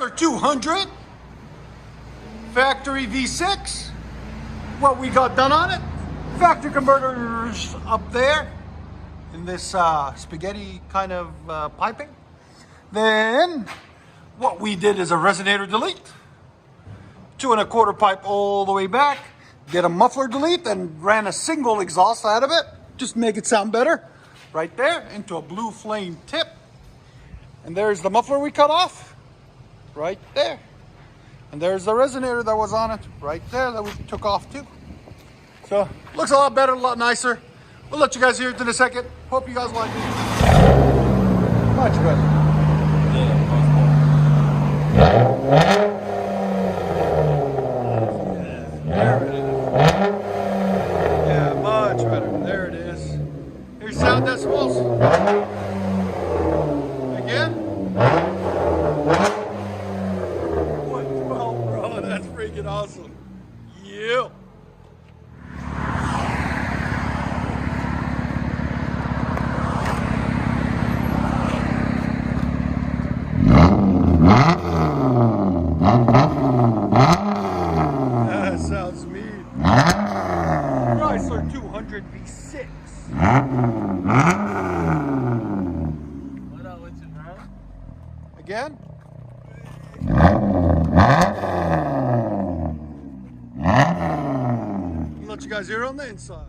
Chrysler 200 factory V6. What we got done on it, factory converters up there in this spaghetti kind of piping. Then what we did is a resonator delete, 2 1/4 pipe all the way back, did a muffler delete and ran a single exhaust out of it, just make it sound better, right there into a blue flame tip. And there's the muffler we cut off, right there. And there's the resonator that was on it, right there, that we took off too. So, looks a lot better, a lot nicer. We'll let you guys hear it in a second. Hope you guys like it. Much better. There it is. Yeah, much better. There it is. Here's sound decibels. Again. 112, bro. That's freaking awesome. Yeah. That sounds mean. Chrysler 200 V6. What up with you, bro? Again. Let you guys hear on the inside.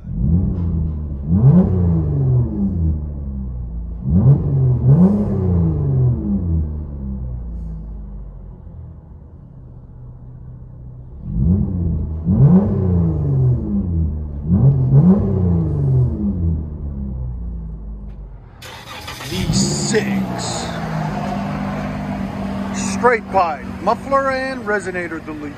V6 straight pipe muffler and resonator delete.